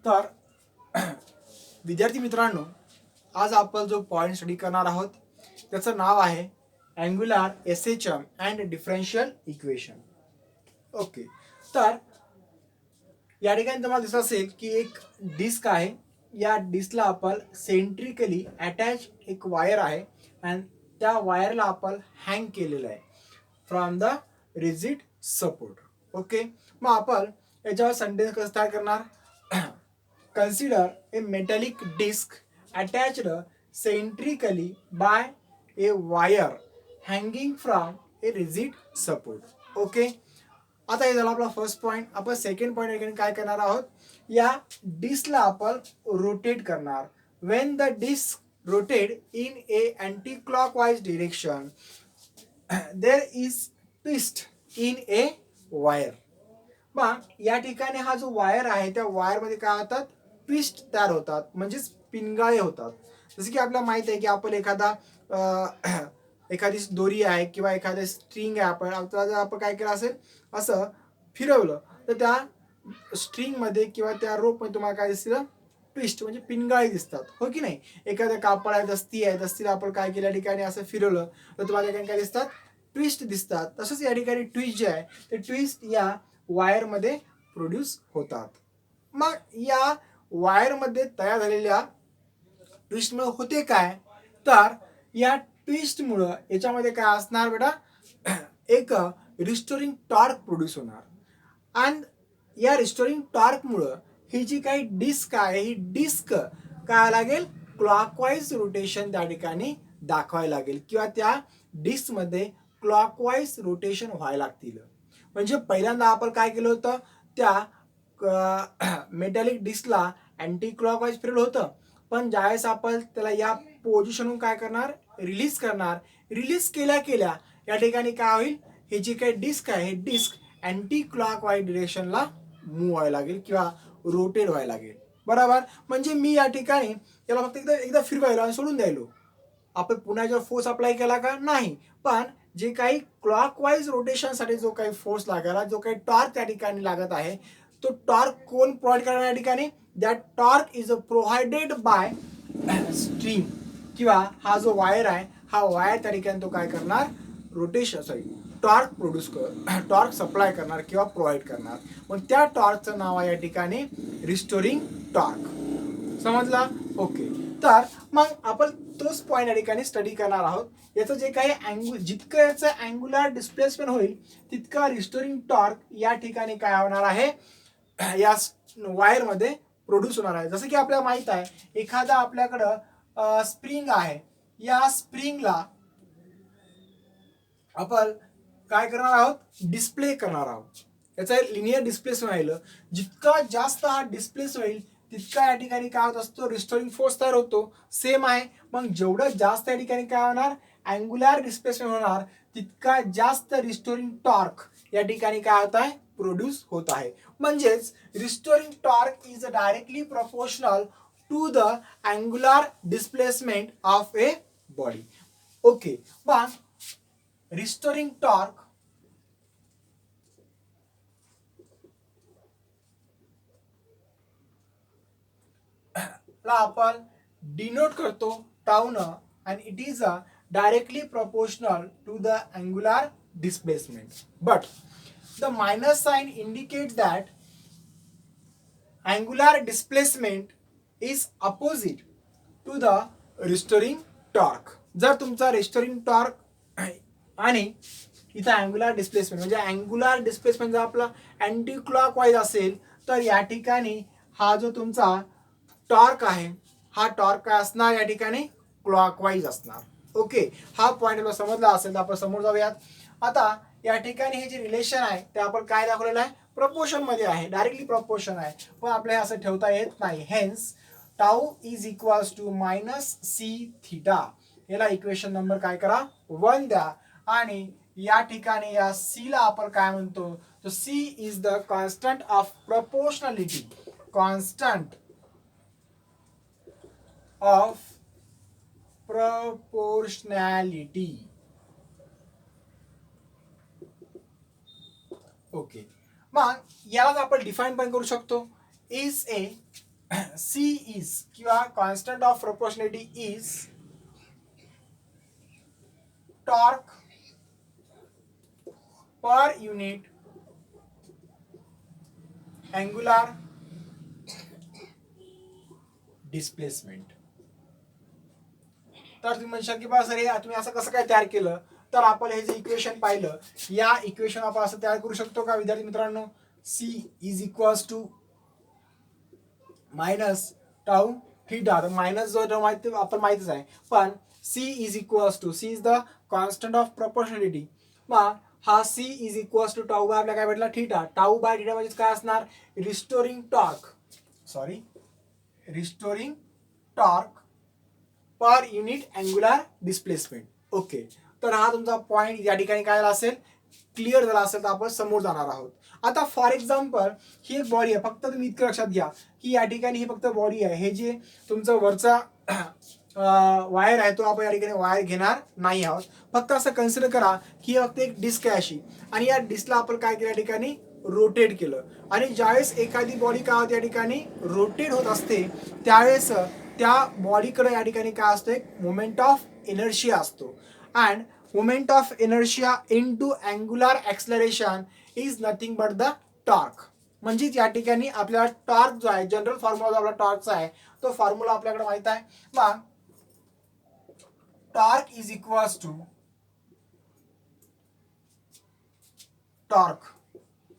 तर विद्यार्थी मित्रांनो, आज आपण जो पॉइंट स्टडी करणार आहोत त्याचं नाव आहे angular SHM and differential equation. Okay, तर या ठिकाणी तुम्हाला दिसत असेल की एक डिस्क आहे. या डिस्कला आपण सेंट्रिकली अटॅच एक वायर आहे आणि त्या वायरला आपण हँग केलेलं आहे from the rigid support. Okay, मग आपण याच्यावर सेंटेन्स कसं तयार करणार? Consider a metallic disc attached centrically by a wire hanging from a rigid support. Okay, आता हे झालं आपला फर्स्ट पॉइंट. आपण सेकंड पॉइंट काय करणार आहोत? या डिस्कला आपण रोटेट करणार. When the disc rotate in a anti clockwise direction there is twist in a wire. मग या ठिकाणी हा जो वायर आहे त्या वायरमध्ये काय होतात? ट्विस्ट तयार होतात, म्हणजेच पिनगाळे होतात. जसं की आपल्याला माहित आहे की आपण एखादी दोरी आहे किंवा एखादी स्ट्रिंग आहे, आपण काय केलं असेल असं फिरवलं तर त्या स्ट्रिंगमध्ये किंवा त्या रोपमध्ये तुम्हाला काय दिसतं? ट्विस्ट म्हणजे पिनगाळी दिसतात, हो की नाही? एखादं कापड आहे, दस्ती आहे, दस्तीला आपण काय केलं या ठिकाणी असं फिरवलं तर तुम्हाला ठिकाणी काय दिसतात? ट्विस्ट दिसतात. तसंच या ठिकाणी ट्विस्ट जे आहे ते ट्विस्ट या वायरमध्ये प्रोड्यूस होतात. मग या वायरमध्ये तयार झालेल्या ट्विस्टमुळे होते काय? तर या ट्विस्टमुळं याच्यामध्ये काय असणार बेटा? एक रिस्टोरिंग टॉर्क प्रोड्यूस होणार. आणि या रिस्टोरिंग टॉर्कमुळं ही जी काही डिस्क आहे ही डिस्क काय लागेल? क्लॉकवाईज रोटेशन त्या ठिकाणी दाखवायला लागेल किंवा त्या डिस्कमध्ये क्लॉकवाईज रोटेशन व्हायला लागतील. म्हणजे पहिल्यांदा आपण काय केलं होतं? त्या मेटॅलिक डिस्कला अँटी क्लॉकवाईज फिरलं होतं, पण ज्यावेळेस आपण त्याला या पोझिशनवरून काय करणार? रिलीज करणार. रिलीज केल्या या ठिकाणी काय होईल? हे जी काही डिस्क आहे हे डिस्क अँटी क्लॉकवाईज डिरेक्शनला मूव्ह व्हायला लागेल किंवा रोटेट व्हायला लागेल. बरोबर? म्हणजे मी या ठिकाणी याला फक्त एकदा फिरवायला आणि सोडून द्यायलो. आपण पुन्हा याच्यावर फोर्स अप्लाय केला का? नाही. पण जे काही क्लॉकवाईज रोटेशनसाठी जो काही फोर्स लागायला, जो काही टॉर्क त्या ठिकाणी लागत आहे, तो टॉर्क कोण प्रोव्हाइड करणार या ठिकाणी? That torque is provided bye string किंवा हा जो वायर आहे हा वायर त्या ठिकाणी तो काय करणार? टॉर्क सप्लाय करणार किंवा प्रोव्हाइड करणार. मग त्या टॉर्कचं नाव आहे या ठिकाणी रिस्टोरिंग टॉर्क. समजला? ओके, तर मग आपण तोच पॉईंट या ठिकाणी स्टडी करणार आहोत. याचं जे काही जितकं याचं अँग्युलर डिस्प्लेसमेंट होईल तितका रिस्टोरिंग टॉर्क या ठिकाणी काय होणार आहे? या वायरमध्ये प्रोड्यूस होणार आहे. जसं की आपल्याला माहित आहे एखादा आपल्याकडं स्प्रिंग आहे. या स्प्रिंगला आपण काय करणार आहोत? डिस्प्ले करणार आहोत. याचा लिनियर डिस्प्लेसमेंट राहिलं. जितका जास्त हा डिस्प्लेस होईल तितका या ठिकाणी काय होत असतो? रिस्टोरिंग फोर्स तयार होतो. सेम आहे. मग जेवढं जास्त या ठिकाणी काय होणार? अँग्युलर डिस्प्लेसमेंट होणार तितका जास्त रिस्टोरिंग टॉर्क या ठिकाणी काय होत आहे? प्रोड्यूस होत आहे. म्हणजेच restoring torque is directly proportional to the angular displacement of a body. Okay, मग रिस्टोरिंग टॉर्क ला आपण डिनोट करतो टाउनं and it is directly proportional to the angular displacement. But the minus sign indicates that angular displacement is opposite to the restoring torque. जर तुमचा restoring torque आणि इथं angular displacement म्हणजे angular displacement जर आपला अँटी क्लॉकवाईज असेल तर या ठिकाणी हा जो तुमचा टॉर्क आहे हा टॉर्क काय असणार? या ठिकाणी क्लॉकवाईज असणार. ओके, हा पॉईंट आपल्याला समजला असेल तर आपण समोर जाऊयात. आता या ठिकाणी हे जे रिलेशन आहे ते आपण काय दाखवलेलं आहे? प्रपोर्शन मध्ये आहे, डायरेक्टली प्रपोर्शन आहे. पण आपल्याला असं ठेवता येत नाही. Hence tau is equals to minus C theta. याला इक्वेशन नंबर काय करा? 1 द्या. आणि या ठिकाणी या सी ला आपण काय म्हणतो? तर C is the constant of proportionality. Constant of proportionality. Okay, मग याला आपण डिफाइन पण करू शकतो. इज ए सी इज किंवा constant of proportionality is torque per unit angular displacement. तर तुम्ही म्हणशाल की बा सर हे तुम्ही असं कसं काय तयार केलं, तर आपण हे जे इक्वेशन पाहिलं या इक्वेशन आपण असं तयार करू शकतो का विद्यार्थी मित्रांनो. C is equals to minus tau theta. तर मायनस जो माहिती आपण माहितीच आहे, पण C is equals to, C is the constant of proportionality. मग हा C is equals to tau by आपल्याला काय भेटला थीटा. टाऊ बाय थीटा म्हणजे काय असणार, restoring torque, sorry restoring torque per unit angular displacement. Okay, तर हा तुमचा पॉइंट या ठिकाणी काय असेल, क्लिअर झाला असेल तर आपण समोर जाणार आहोत. आता फॉर एक्झाम्पल ही एक बॉडी आहे, फक्त तुम्ही इतकं लक्षात घ्या की या ठिकाणी ही फक्त बॉडी आहे. हे जे तुमचं वरचा वायर आहे तो आपण या ठिकाणी वायर घेणार नाही आहोत. फक्त असं कन्सिडर करा की फक्त एक डिस्क आहे अशी, आणि या डिस्कला आपण काय केलं या ठिकाणी रोटेट केलं. आणि ज्यावेळेस एखादी बॉडी काय होते या ठिकाणी रोटेट होत असते त्यावेळेस त्या बॉडीकडे या ठिकाणी काय असतो, एक मोमेंट ऑफ इनर्शिया असतो. And moment of inertia into angular acceleration is nothing but the torque. म्हणजेच या ठिकाणी आपल्याला टॉर्क जो आहे, जनरल फॉर्म्युला जो आपला टॉर्कचा आहे तो फॉर्म्युला आपल्याकडे माहित आहे. मग torque is equals to torque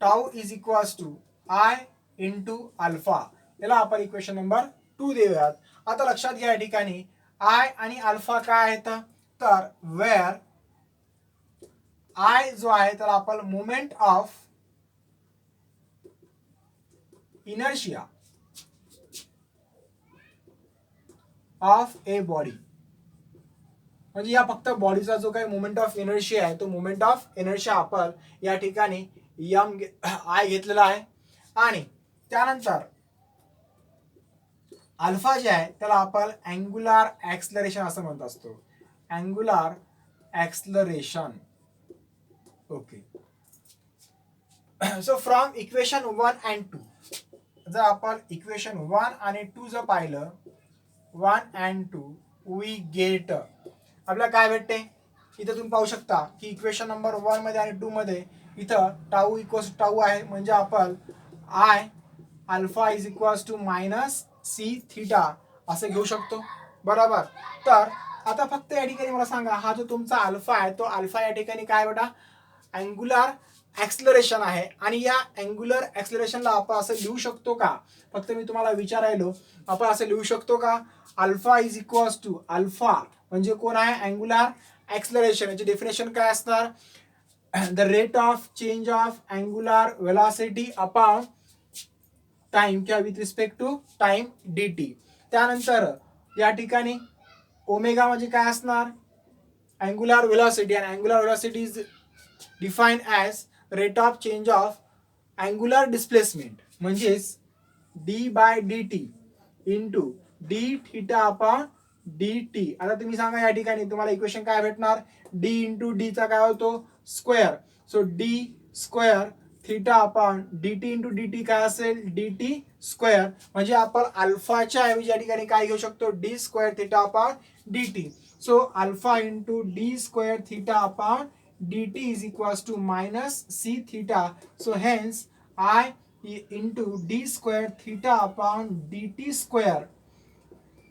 tau is equals to I into alpha. याला आपण इक्वेशन नंबर 2 देऊयात. आता लक्षात घ्या या ठिकाणी आय आणि अल्फा काय आहेत, तर वेअर आय जो आहे तर आपण moment of inertia of a body. म्हणजे या फक्त बॉडीचा जो काही मोमेंट ऑफ इनर्शिया आहे तो मोमेंट ऑफ इनर्शिया आपण या ठिकाणी एम आय घेतलेला आहे. आणि त्यानंतर अल्फा जे आहे त्याला आपण अँगुलर ॲक्सलरेशन असं म्हणत असतो, angular acceleration. Okay, so from equation 1 and 2 जर आपण इक्वेशन 1 आणि 2 जर पाहिलं, 1 and 2 वी गेट, आपल्याला काय भेटते इथं तुम्ही पाहू शकता की इक्वेशन नंबर 1 मध्ये आणि 2 मध्ये इथं टाऊ इक्वल्स टाऊ आहे, म्हणजे आपण I alpha is equals to minus C theta असं घेऊ शकतो, बरोबर. तर आता फक्त या ठिकाणी मला सांगा, हा जो तुमचा अल्फा आहे तो अल्फा या ठिकाणी काय बेटा अँगुलर ॲक्सलरेशन आहे, आणि या अँगुलर ॲक्सलरेशनला आपण असं लिहू शकतो का, फक्त मी तुम्हाला विचारायलो आपण असं लिहू शकतो का, alpha is equals to alpha म्हणजे कोण आहे अँगुलर ॲक्सलरेशन. याची डेफिनेशन काय असणार, the rate of change of angular velocity upon time किंवा with respect to time D T. त्यानंतर या ठिकाणी ओमेगा म्हणजे काय असणार अँगुलर वेलॉसिटी, आणि angular velocity is define as rate of change of angular displacement, म्हणजेच D by D T into D theta upon D T. आता तुम्ही सांगा या ठिकाणी तुम्हाला इक्वेशन काय भेटणार, डी इंटू डीचा काय होतो square, so D square theta upon D T into D T काय असेल डी टी स्क्वेअर. म्हणजे आपण अल्फाच्या ऐवजी या ठिकाणी काय घेऊ शकतो D square theta upon D T. So alpha into D square theta upon dt is equals to minus c theta. So hence I into d square theta upon dt square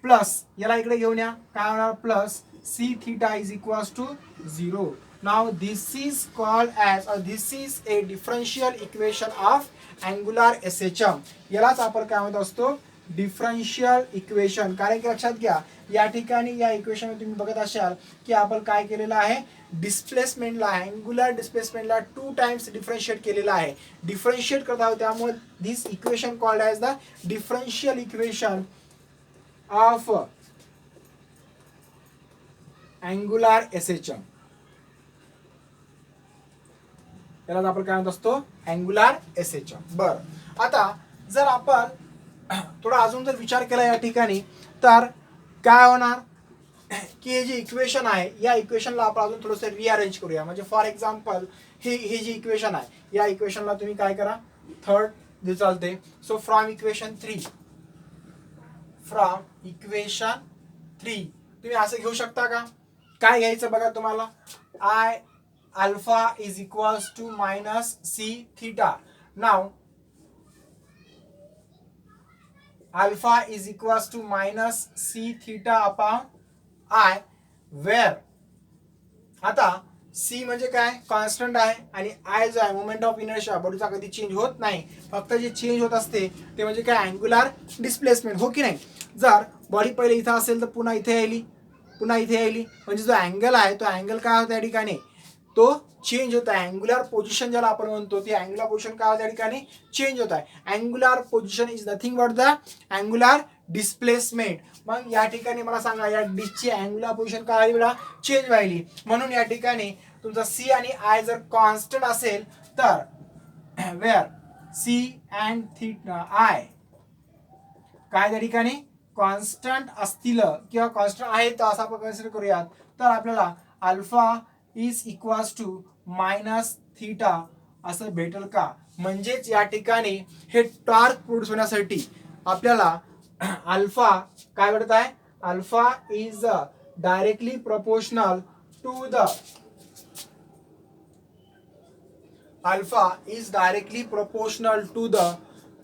plus याला इकडे घेऊन या काय होणार plus c theta is equals to 0. Now this is called as or this is a differential equation of angular SHM. यालाच आपण काय म्हणत असतो डिफरन्शियल इक्वेशन. कारण की लक्षात घ्या या ठिकाणी या इक्वेशन मध्ये तुम्ही बघत असाल की आपण काय केलेलं आहे डिस्प्लेसमेंटला अँगुलर डिस्प्लेसमेंटला 2 टाइम्स डिफरन्शिएट केलेला आहे, डिफरन्शिएट करत आहोत. त्यामुळे this equation called as the differential equation of angular SHM. त्याला आपण काय म्हणत असतो अँगुलर एसएचएम. बरं, आता जर आपण थोडा अजून जर विचार केला या ठिकाणी तर काय होणार की हे जे इक्वेशन आहे या इक्वेशनला आपण अजून थोडंसं रिअरेंज करूया. म्हणजे फॉर एक्झाम्पल हे जे इक्वेशन आहे या इक्वेशनला तुम्ही काय करा थर्ड जे चालते. So from equation 3 from equation 3. तुम्ही असं घेऊ शकता का? काय घ्यायचं बघा तुम्हाला, I alpha is equals to minus C theta. नाव alpha is equals to minus C theta upon I, where आता सी म्हणजे काय, कॉन्स्टंट आहे, आणि आय जो आहे मोमेंट ऑफ इनर्शिया, बॉडीचा कधी चेंज होत नाही, फक्त जे चेंज होत असते ते म्हणजे काय, अँग्युलर डिस्प्लेसमेंट, हो की नाही. जर बॉडी पहिले इथं असेल तर पुन्हा इथे यायली, पुन्हा इथे यायली, म्हणजे जो अँगल आहे तो अँगल काय होता या ठिकाणी, तो चेंज होत आहे. अँग्युलर पोझिशन ज्याला आपण म्हणतो ती अँग्युलर पोझिशन काय होत्या ठिकाणी चेंज होत आहे. Angular position is nothing but the angular displacement. मग या ठिकाणी मला सांगा, या डिस्कची अँग्युलर पोझिशन काय वेळा चेंज व्हायली, म्हणून या ठिकाणी तुमचा सी आणि आय जर कॉन्स्टंट असेल तर where C and theta I काय त्या ठिकाणी कॉन्स्टंट असतील किंवा कॉन्स्टंट आहे तर असं आपण कन्सिडर करूयात, तर आपल्याला alpha is equals to minus theta असं भेटेल का. म्हणजेच या ठिकाणी हे टॉर्क प्रोड्यूस होण्यासाठी आपल्याला अल्फा काय भेटत आहे, alpha is directly proportional to the alpha is directly proportional to the,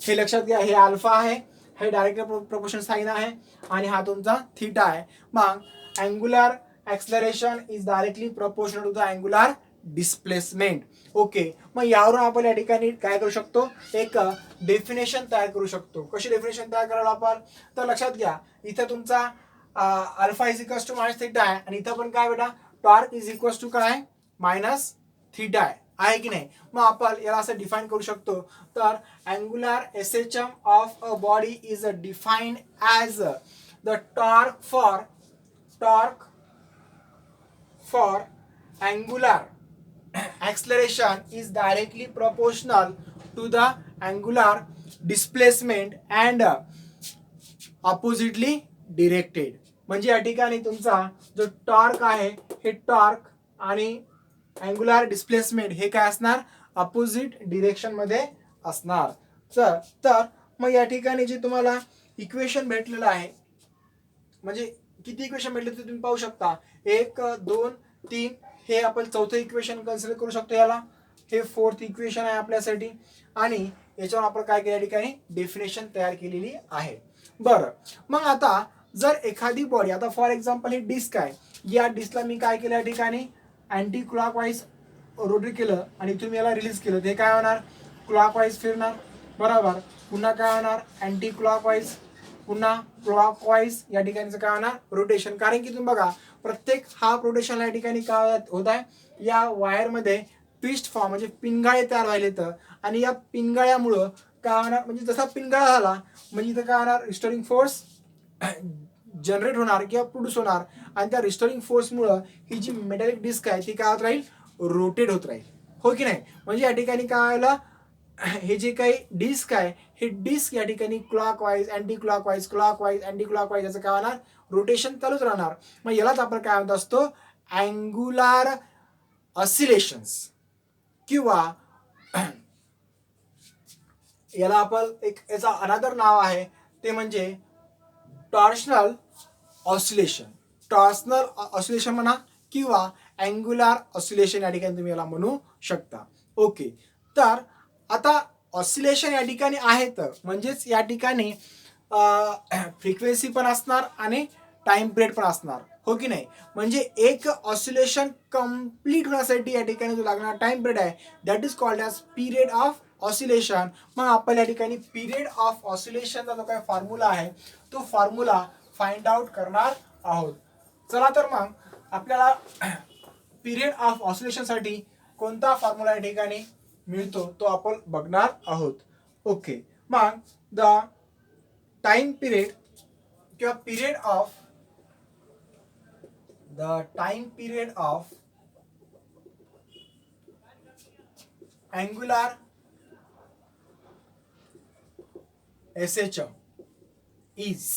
हे लक्षात घ्या, हे अल्फा आहे, हे डायरेक्टली प्रोपोर्शनल साइन आहे, आणि हा तुमचा थीटा आहे. मग angular acceleration is directly proportional to the angular displacement. Okay, मग यावरून आपण या ठिकाणी काय करू शकतो, एक डेफिनेशन तयार करू शकतो. कशी डेफिनेशन तयार करायला आपण, तर लक्षात घ्या, इथं तुमचा alpha is equals to minus theta आहे, आणि इथं पण काय बेटा, टॉर्क इज इक्वल्स टू काय मायनस थीटा आहे की नाही. मग आपण याला असं डिफाइन करू शकतो, तर angular SHM of a body is defined as the torque for angular acceleration is directly proportional to the angular displacement and oppositely directed. म्हणजे या ठिकाणी तुमचा जो टॉर्क आहे, हे टॉर्क आणि अँग्युलर डिस्प्लेसमेंट हे काय असणार, अपोजिट डिरेक्शन मध्ये असणार. तर मग या ठिकाणी जे तुम्हाला इक्वेशन भेटलेलं आहे, म्हणजे किती इक्वेशन भेटले ते तुम्ही पाहू शकता, 1 2 3, हे आपण चौथं इक्वेशन कन्सिडर करू शकतो याला, हे फोर्थ इक्वेशन आहे आपल्यासाठी, आणि याच्यावर आपण काय केलं, या ठिकाणी डेफिनेशन तयार केलेली आहे. बरं, मग आता जर एखादी बॉडी, आता फॉर एक्झाम्पल हे डिस्क आहे, या डिस्कला मी काय केलं, या ठिकाणी अँटी क्लॉकवाईज रोटेट केलं, आणि तुम्ही याला रिलीज केलं, ते काय होणार, क्लॉकवाईज फिरणार, बरोबर, पुन्हा काय होणार, अँटी क्लॉकवाईज, पुन्हा क्लॉकवाईज, या ठिकाणचं काय होणार, रोटेशन. कारण की तुम्ही बघा, प्रत्येक हाफ रोटेशन या ठिकाणी काय होत आहे, या वायरमध्ये ट्विस्ट फॉर्म म्हणजे पिनगाळे तयार व्हायले तर, आणि या पिनगाळ्यामुळं काय होणार, म्हणजे जसा पिनगाळा झाला म्हणजे इथं काय होणार, रिस्टोरिंग फोर्स जनरेट होणार किंवा प्रोड्यूस होणार, आणि त्या रिस्टोरिंग फोर्समुळं ही जी मेटॅलिक डिस्क आहे ती काय होत राहील, रोटेट होत राहील, हो की नाही. म्हणजे या ठिकाणी काय व्हायला, हे जे काही डिस्क आहे, हे डिस्क या ठिकाणी clockwise anti clockwise clockwise anti clockwise याचं काय होणार, रोटेशन चालूच राहणार. मग यालाच आपण काय म्हणत असतो, अँग्युलर ऑसिलेशन्स, किंवा याला आपण एक याचा अनदर नाव आहे ते म्हणजे टॉर्शनल ऑसिलेशन. टॉर्शनल ऑसिलेशन म्हणा किंवा अँग्युलर ऑसिलेशन या ठिकाणी तुम्ही याला म्हणू शकता. ओके, तर आता ऑसिलेशन या ठिकाणी आहेत, म्हणजेच या ठिकाणी फ्रिक्वेन्सी पण असणार आणि टाइम पिरियड पण असणार, हो की नाही. म्हणजे एक ऑसिलेशन कंप्लीट होण्यासाठी या ठिकाणी जो लागणारा टाइम पिरियड आहे, that is called as period of oscillation. मग आपण या ठिकाणी पिरियड ऑफ ऑसिलेशनचा जो काही फॉर्म्युला आहे तो फॉर्म्युला फाइंड आउट करणार आहोत. चला तर मग आपल्याला पिरियड ऑफ ऑसिलेशनसाठी कोणता फॉर्म्युला या ठिकाणी मिळतो तो आपण बघणार आहोत. ओके, मग द टाइम पिरियड किंवा period of angular SHM is,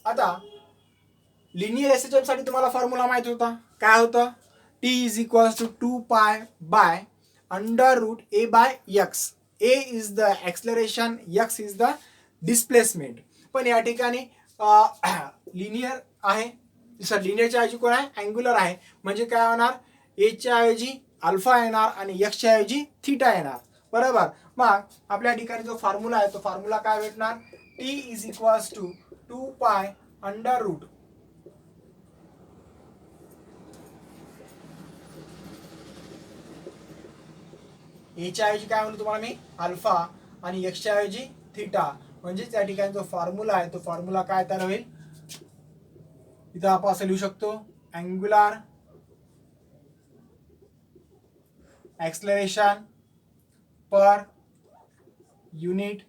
आता लिनियर एसएचएम साठी तुम्हाला फॉर्म्युला माहित होता, काय होतं, T is equals to 2 pi by under root A by X. A is the acceleration, X is the displacement. पण या ठिकाणी लिनियर आहे, लिनियरच्या ऐवजी कोण आहे, अँग्युलर आहे. म्हणजे काय होणार, एच्या ऐवजी अल्फा येणार आणि एक्सच्या ऐवजी थीटा येणार. बरोबर. मग आपल्या ठिकाणी जो फॉर्म्युला आहे तो फॉर्म्युला काय भेटणार, T is equals to 2 pi under route एच्या ऐवजी काय म्हणतो तुम्हाला मी, अल्फा आणि एक्सच्या ऐवजी थीटा. म्हणजे त्या ठिकाणी जो फॉर्म्युला आहे तो फॉर्म्युला काय तयार होईल, इथं आपण असं लिहू शकतो, angular acceleration per unit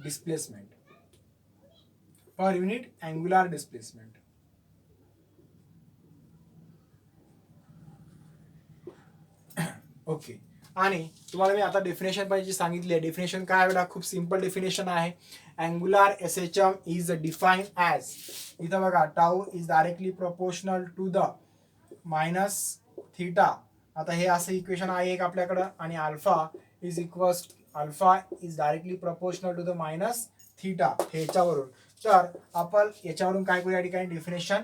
displacement, per unit angular displacement. Okay. आणि तुम्हाला मी आता डेफिनेशन पाहिजे सांगितली आहे. डेफिनेशन काय बेटा, खूप सिंपल डेफिनेशन आहे. Angular SHM is define as, इथं बघा, tau is directly proportional to the minus theta. आता हे असं इक्वेशन आहे एक आपल्याकडं, आणि alpha is directly proportional to the minus theta ह्याच्यावरून. तर आपण याच्यावरून काय करू, या ठिकाणी डेफिनेशन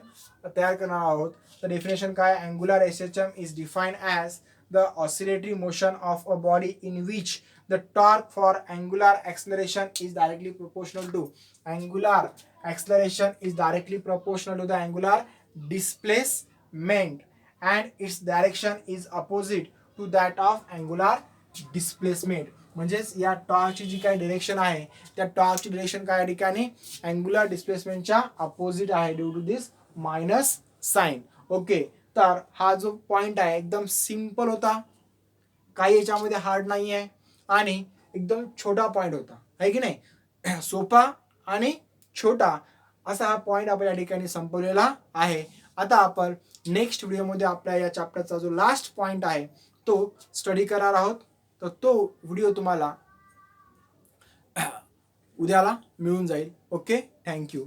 तयार करणार आहोत. तर डेफिनेशन काय, angular SHM is define as the oscillatory motion of a body in which the torque for angular acceleration is directly proportional to the angular displacement, and its direction is opposite to that of angular displacement. म्हणजेच या टॉर्कची जी काही direction आहे त्या टॉर्कची direction काय या ठिकाणी अँग्युलर डिस्प्लेसमेंटच्या अपोजिट आहे due to this minus sign. Okay. तर हा जो पॉइंट आहे एकदम सिंपल होता, काही याच्यामध्ये हार्ड नाही आहे, आणि एकदम छोटा पॉइंट होता, आहे की नाही, सोपा आणि छोटा असा हा पॉइंट आपण या ठिकाणी संपवलेला आहे. आता आपण नेक्स्ट व्हिडिओमध्ये आपल्या या चॅप्टरचा जो लास्ट पॉइंट आहे तो स्टडी करणार आहोत. तर तो व्हिडिओ तुम्हाला उद्याला मिळून जाईल. Okay, thank you.